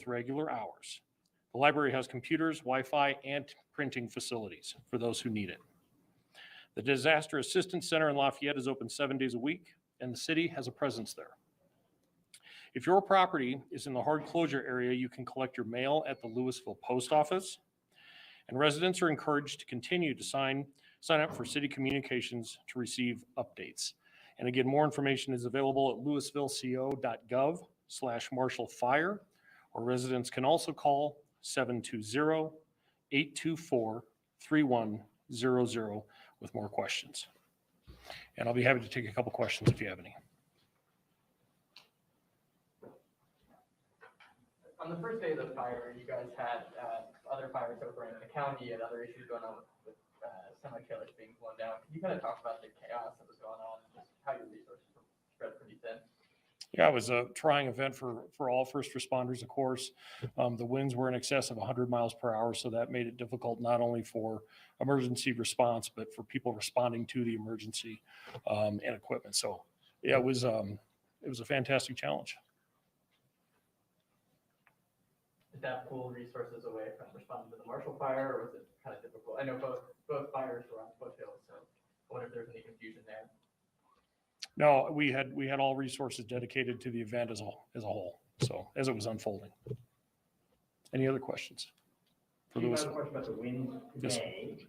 with regular hours. The library has computers, Wi-Fi, and printing facilities for those who need it. The Disaster Assistance Center in Lafayette is open 7 days a week, and the city has a presence there. If your property is in the hard closure area, you can collect your mail at the Louisville Post Office, and residents are encouraged to continue to sign up for city communications to receive updates. And again, more information is available at louisvilleco.gov/marshallfire, or residents can also call 720-824-3100 with more questions. And I'll be happy to take a couple questions if you have any. On the first day of the fire, you guys had other fires over in the county and other issues going on with semi-trailers being blown down. Can you kind of talk about the chaos that was going on and just how your resources were spread pretty thin? Yeah, it was a trying event for all first responders, of course. The winds were in excess of 100 miles per hour, so that made it difficult not only for emergency response, but for people responding to the emergency and equipment. So yeah, it was a fantastic challenge. Did that pull resources away from responding to the Marshall fire, or was it kind of difficult? I know both fires were on foothills, so I wonder if there's any confusion there. No, we had all resources dedicated to the event as a whole. So as it was unfolding. Any other questions? I have a question about the winds today. Yes.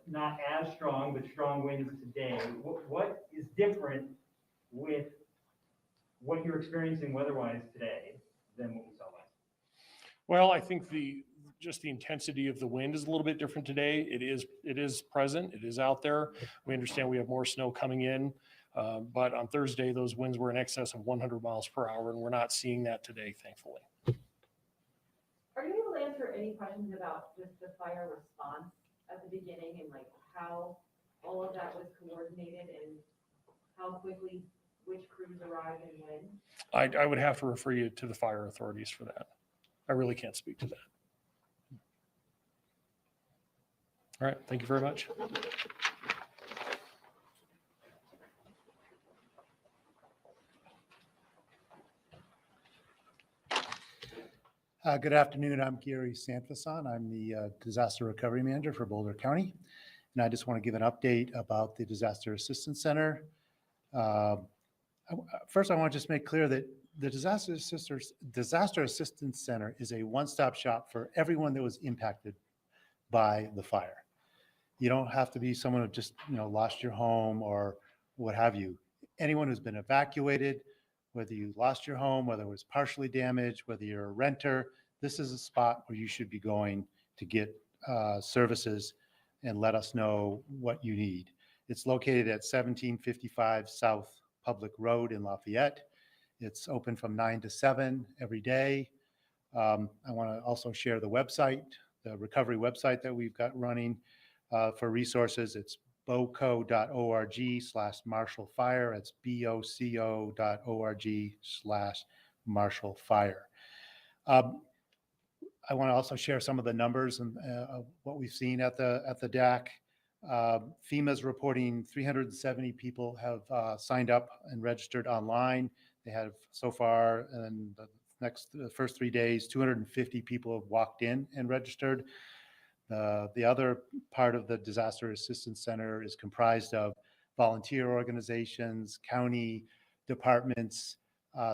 Not as strong, but strong winds today. What is different with what you're experiencing weather-wise today than what we saw last? Well, I think just the intensity of the wind is a little bit different today. It is present. It is out there. We understand we have more snow coming in, but on Thursday those winds were in excess of 100 miles per hour, and we're not seeing that today, thankfully. Are you able to answer any questions about just the fire response at the beginning and like how all of that was coordinated and how quickly which crews arrived and when? I would have to refer you to the fire authorities for that. I really can't speak to that. All right, thank you very much. Good afternoon, I'm Gary Sanfason. I'm the Disaster Recovery Manager for Boulder County. And I just want to give an update about the Disaster Assistance Center. First, I want to just make clear that the Disaster Assistance Center is a one-stop shop for everyone that was impacted by the fire. You don't have to be someone who just lost your home or what have you. Anyone who's been evacuated, whether you lost your home, whether it was partially damaged, whether you're a renter, this is a spot where you should be going to get services and let us know what you need. It's located at 1755 South Public Road in Lafayette. It's open from 9 to 7 every day. I want to also share the website, the recovery website that we've got running for resources. It's boco.org/marshallfire. It's boco.org/marshallfire. I want to also share some of the numbers and what we've seen at the DAC. FEMA's reporting 370 people have signed up and registered online. They have so far, in the first 3 days, 250 people have walked in and registered. The other part of the Disaster Assistance Center is comprised of volunteer organizations, county departments,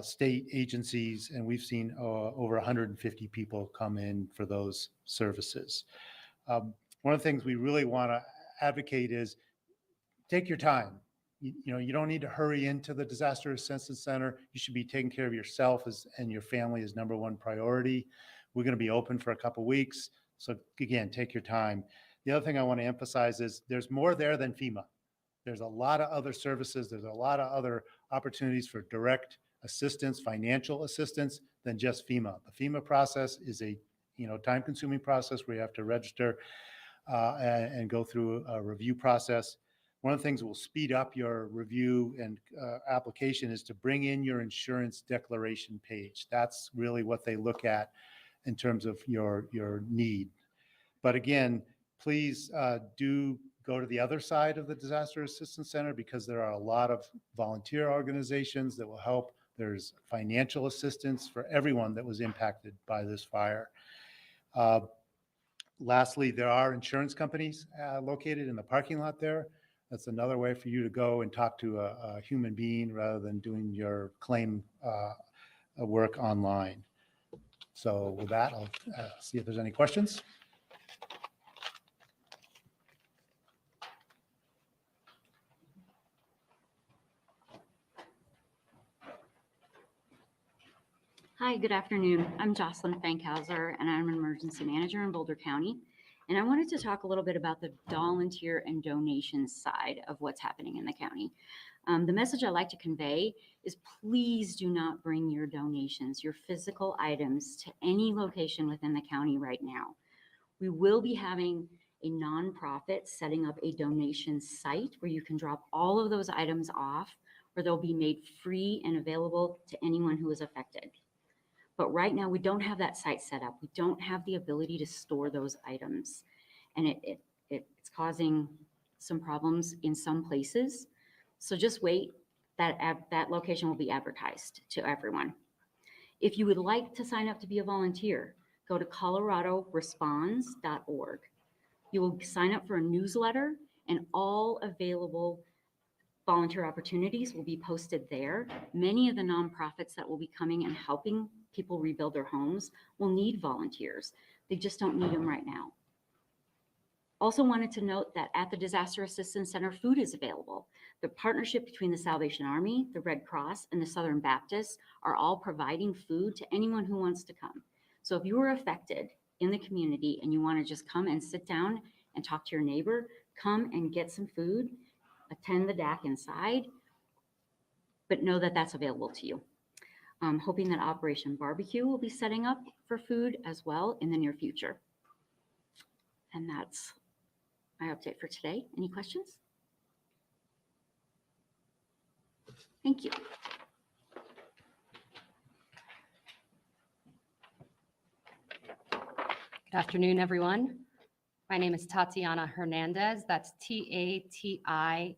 state agencies, and we've seen over 150 people come in for those services. One of the things we really want to advocate is take your time. You don't need to hurry into the Disaster Assistance Center. You should be taking care of yourself and your family as number one priority. We're going to be open for a couple of weeks. So again, take your time. The other thing I want to emphasize is there's more there than FEMA. There's a lot of other services. There's a lot of other opportunities for direct assistance, financial assistance than just FEMA. The FEMA process is a time-consuming process where you have to register and go through a review process. One of the things that will speed up your review and application is to bring in your insurance declaration page. That's really what they look at in terms of your need. But again, please do go to the other side of the Disaster Assistance Center because there are a lot of volunteer organizations that will help There's financial assistance for everyone that was impacted by this fire. Uh, Lastly, there are insurance companies located in the parking lot there. That's another way for you to go and talk to a human being rather than doing your claim work online. So with that, I'll see if there's any questions. Hi, good afternoon. I'm Jocelyn Fankhauser, and I'm an emergency manager in Boulder County. And I wanted to talk a little bit about the volunteer and donation side of what's happening in the county. The message I like to convey is please do not bring your donations, your physical items, to any location within the county right now. We will be having a nonprofit setting up a donation site where you can drop all of those items off, where they'll be made free and available to anyone who is affected. But right now, we don't have that site set up. We don't have the ability to store those items. And it's causing some problems in some places. So just wait, that location will be advertised to everyone. If you would like to sign up to be a volunteer, go to coloradoresponds.org. You will sign up for a newsletter, and all available volunteer opportunities will be posted there. Many of the nonprofits that will be coming and helping people rebuild their homes will need volunteers. They just don't need them right now. Also wanted to note that at the Disaster Assistance Center, food is available. The partnership between the Salvation Army, the Red Cross, and the Southern Baptists are all providing food to anyone who wants to come. So if you are affected in the community and you want to just come and sit down and talk to your neighbor, come and get some food, attend the DAC inside, but know that that's available to you. I'm hoping that Operation Barbecue will be setting up for food as well in the near future. And that's my update for today. Any questions? Thank you. Good afternoon, everyone. My name is Tatiana Hernandez. That's Tatiana.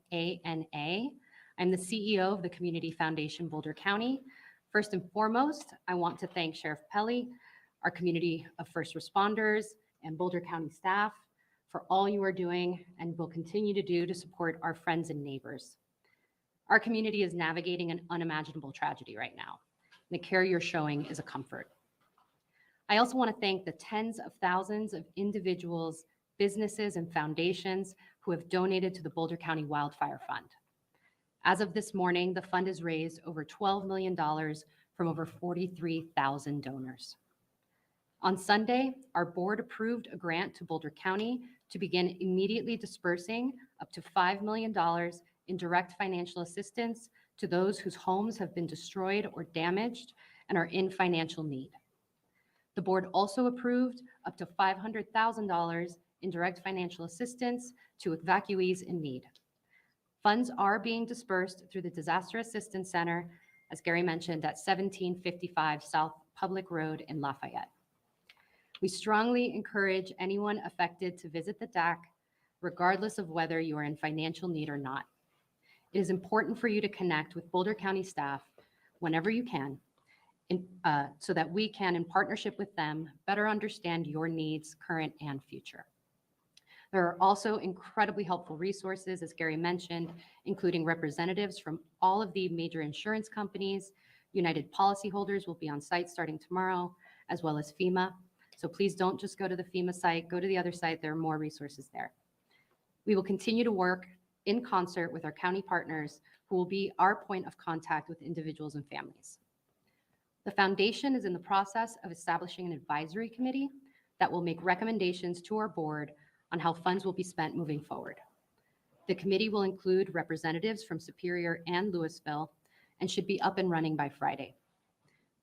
I'm the CEO of the Community Foundation Boulder County. First and foremost, I want to thank Sheriff Pelly, our community of first responders, and Boulder County staff for all you are doing and will continue to do to support our friends and neighbors. Our community is navigating an unimaginable tragedy right now. The care you're showing is a comfort. I also want to thank the tens of thousands of individuals, businesses, and foundations who have donated to the Boulder County Wildfire Fund. As of this morning, the fund has raised over $12 million from over 43,000 donors. On Sunday, our board approved a grant to Boulder County to begin immediately dispersing up to $5 million in direct financial assistance to those whose homes have been destroyed or damaged and are in financial need. The board also approved up to $500,000 in direct financial assistance to evacuees in need. Funds are being dispersed through the Disaster Assistance Center, as Gary mentioned, at 1755 South Public Road in Lafayette. We strongly encourage anyone affected to visit the DAC, regardless of whether you are in financial need or not. It is important for you to connect with Boulder County staff whenever you can, so that we can, in partnership with them, better understand your needs, current and future. There are also incredibly helpful resources, as Gary mentioned, including representatives from all of the major insurance companies. United policyholders will be on site starting tomorrow, as well as FEMA. So please don't just go to the FEMA site, go to the other site. There are more resources there. We will continue to work in concert with our county partners, who will be our point of contact with individuals and families. The foundation is in the process of establishing an advisory committee that will make recommendations to our board on how funds will be spent moving forward. The committee will include representatives from Superior and Louisville and should be up and running by Friday.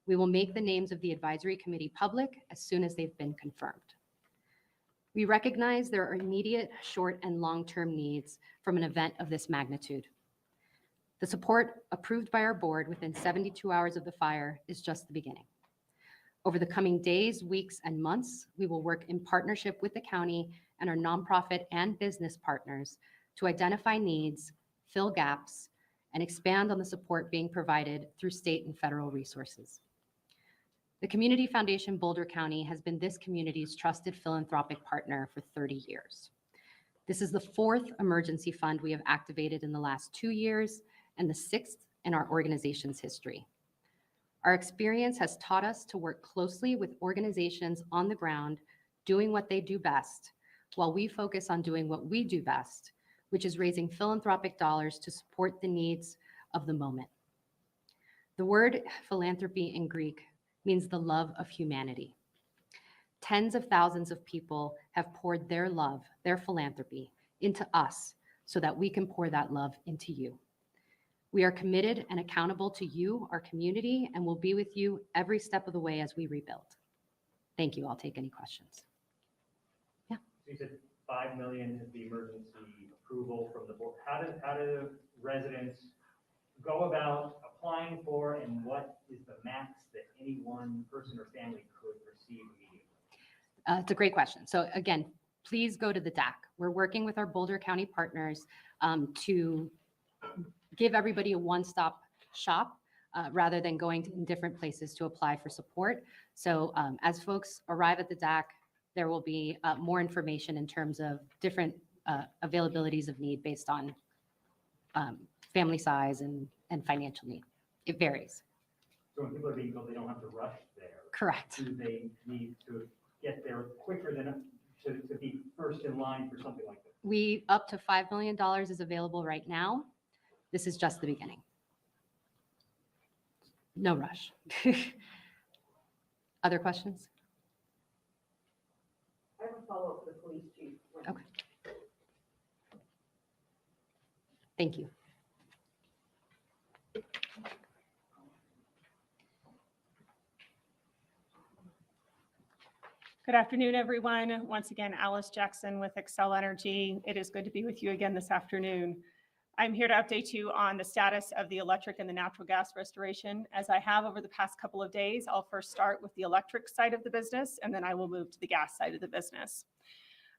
We will make the names of the advisory committee public as soon as they've been confirmed. We recognize there are immediate, short, and long-term needs from an event of this magnitude. The support approved by our board within 72 hours of the fire is just the beginning. Over the coming days, weeks, and months, we will work in partnership with the county and our nonprofit and business partners to identify needs, fill gaps, and expand on the support being provided through state and federal resources. The Community Foundation Boulder County has been this community's trusted philanthropic partner for 30 years. This is the 4th emergency fund we have activated in the last 2 years and the 6th in our organization's history. Our experience has taught us to work closely with organizations on the ground doing what they do best, while we focus on doing what we do best, which is raising philanthropic dollars to support the needs of the moment. The word philanthropy in Greek means the love of humanity. Tens of thousands of people have poured their love, their philanthropy, into us so that we can pour that love into you. We are committed and accountable to you, our community, and will be with you every step of the way as we rebuild. Thank you. I'll take any questions. So you said 5 million is the emergency approval from the board. How do residents go about applying for, and what is the max that any one person or family could receive immediately? It's a great question. So again, please go to the DAC. We're working with our Boulder County partners to give everybody a one-stop shop rather than going to different places to apply for support. So as folks arrive at the DAC, there will be more information in terms of different availabilities of need based on family size and financial need. It varies. So when people are being told they don't have to rush there, Correct. do they need to get there quicker than to be first in line for something like this? Up to $5 million is available right now. This is just the beginning. No rush. Other questions? I have a follow-up for the police chief. Okay. Thank you. Good afternoon, everyone. Once again, Alice Jackson with Excel Energy. It is good to be with you again this afternoon. I'm here to update you on the status of the electric and the natural gas restoration. As I have over the past couple of days, I'll first start with the electric side of the business, and then I will move to the gas side of the business.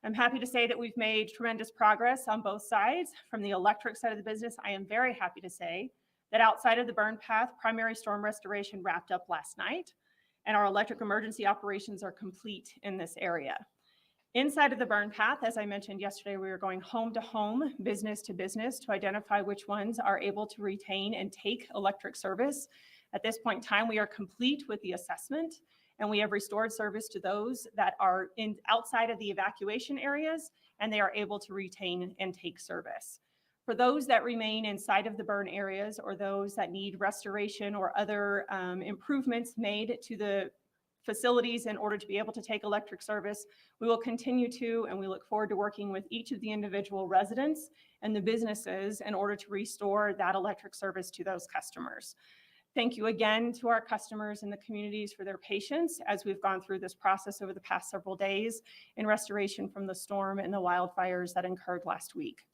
I'm happy to say that we've made tremendous progress on both sides. From the electric side of the business, I am very happy to say that outside of the burn path, primary storm restoration wrapped up last night, and our electric emergency operations are complete in this area. Inside of the burn path, as I mentioned yesterday, we are going home to home, business to business to identify which ones are able to retain and take electric service. At this point in time, we are complete with the assessment, and we have restored service to those that are outside of the evacuation areas, and they are able to retain and take service. For those that remain inside of the burn areas, or those that need restoration or other improvements made to the facilities in order to be able to take electric service, we will continue to, and we look forward to working with each of the individual residents and the businesses in order to restore that electric service to those customers. Thank you again to our customers and the communities for their patience as we've gone through this process over the past several days in restoration from the storm and the wildfires that occurred last week.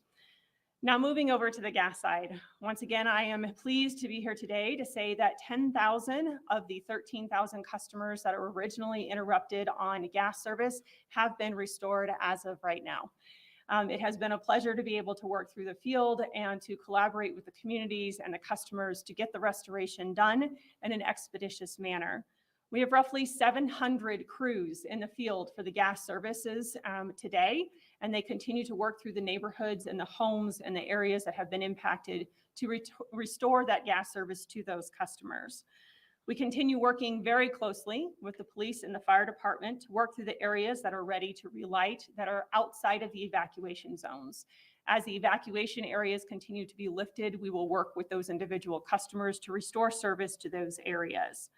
Now moving over to the gas side. Once again, I am pleased to be here today to say that 10,000 of the 13,000 customers that were originally interrupted on gas service have been restored as of right now. It has been a pleasure to be able to work through the field and to collaborate with the communities and the customers to get the restoration done in an expeditious manner. We have roughly 700 crews in the field for the gas services today, and they continue to work through the neighborhoods and the homes and the areas that have been impacted to restore that gas service to those customers. We continue working very closely with the police and the fire department to work through the areas that are ready to relight that are outside of the evacuation zones. As the evacuation areas continue to be lifted, we will work with those individual customers to restore service to those areas.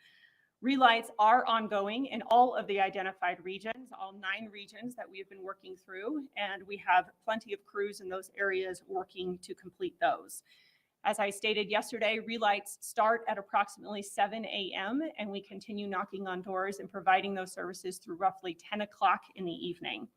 Relights are ongoing in all of the identified regions, all 9 regions that we have been working through, and we have plenty of crews in those areas working to complete those. As I stated yesterday, relights start at approximately 7 a.m. and we continue knocking on doors and providing those services through roughly 10 o'clock in the evening.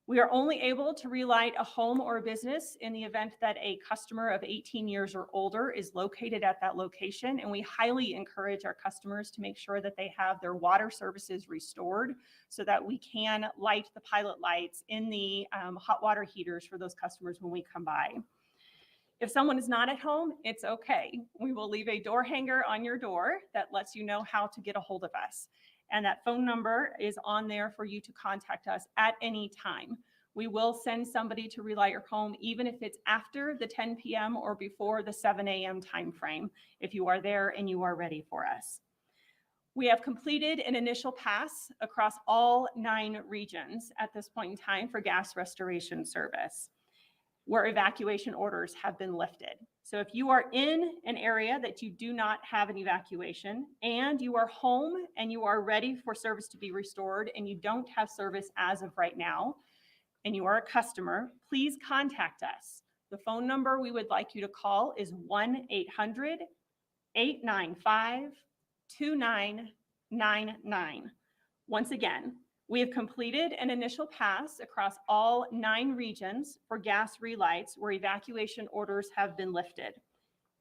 We are only able to relight a home or a business in the event that a customer of 18 years or older is located at that location, and we highly encourage our customers to make sure that they have their water services restored so that we can light the pilot lights in the hot water heaters for those customers when we come by. If someone is not at home, it's okay. We will leave a door hanger on your door that lets you know how to get a hold of us. And that phone number is on there for you to contact us at any time. We will send somebody to relight your home, even if it's after the 10 p.m. or before the 7 a.m. timeframe, if you are there and you are ready for us. We have completed an initial pass across all 9 regions at this point in time for gas restoration service, where evacuation orders have been lifted. So if you are in an area that you do not have an evacuation and you are home and you are ready for service to be restored and you don't have service as of right now, and you are a customer, please contact us. The phone number we would like you to call is 1-800-895-2999. Once again, we have completed an initial pass across all 9 regions for gas relights where evacuation orders have been lifted.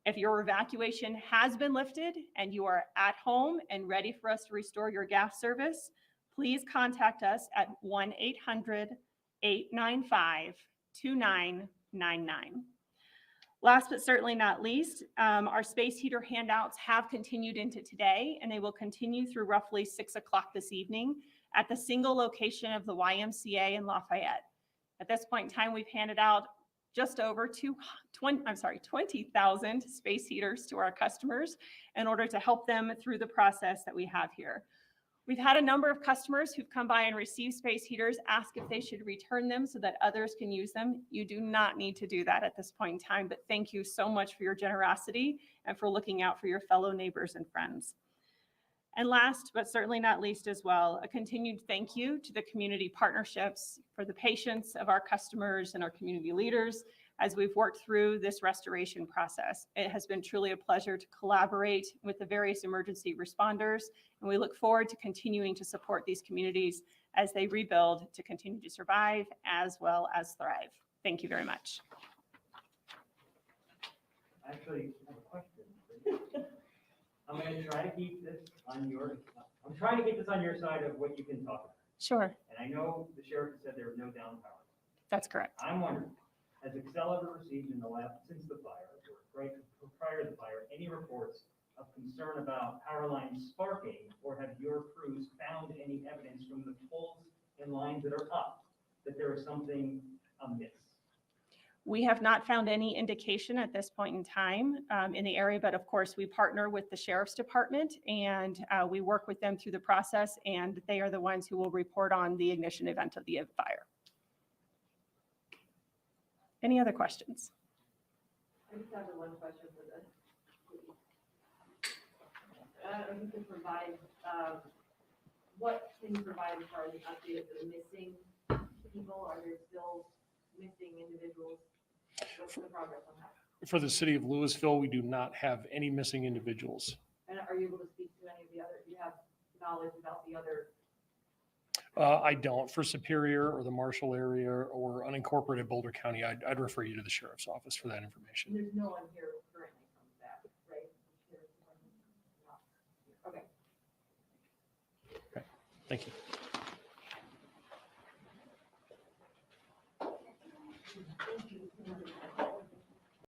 If your evacuation has been lifted and you are at home and ready for us to restore your gas service, please contact us at 1-800-895-2999. Last but certainly not least, our space heater handouts have continued into today, and they will continue through roughly 6 o'clock this evening at the single location of the YMCA in Lafayette. At this point in time, we've handed out just over 20,000 space heaters to our customers in order to help them through the process that we have here. We've had a number of customers who've come by and received space heaters, ask if they should return them so that others can use them. You do not need to do that at this point in time, but thank you so much for your generosity and for looking out for your fellow neighbors and friends. And last, but certainly not least as well, a continued thank you to the community partnerships for the patience of our customers and our community leaders as we've worked through this restoration process. It has been truly a pleasure to collaborate with the various emergency responders, and we look forward to continuing to support these communities as they rebuild to continue to survive as well as thrive. Thank you very much. Actually, I have a question. I'm going to try to keep this on your, I'm trying to get this on your side of what you can talk about. Sure, And I know the sheriff said there was no down power. that's correct. I'm wondering, has Excel ever received in the last, since the fire, or prior to the fire, any reports of concern about power lines sparking, or have your crews found any evidence from the poles and lines that are up that there is something amiss? We have not found any indication at this point in time in the area, but of course we partner with the Sheriff's Department and we work with them through the process, and they are the ones who will report on the ignition event of the fire. Any other questions? I just have one question for this. If you can provide, what can you provide as far as the update of the missing people? Are there still missing individuals? What's the progress on that? For the city of Louisville, we do not have any missing individuals. And are you able to speak to any of the other, do you have knowledge about the other? I don't. For Superior or the Marshall area or unincorporated Boulder County, I'd refer you to the sheriff's office for that information. There's no one here currently from that, right? Okay. Thank you.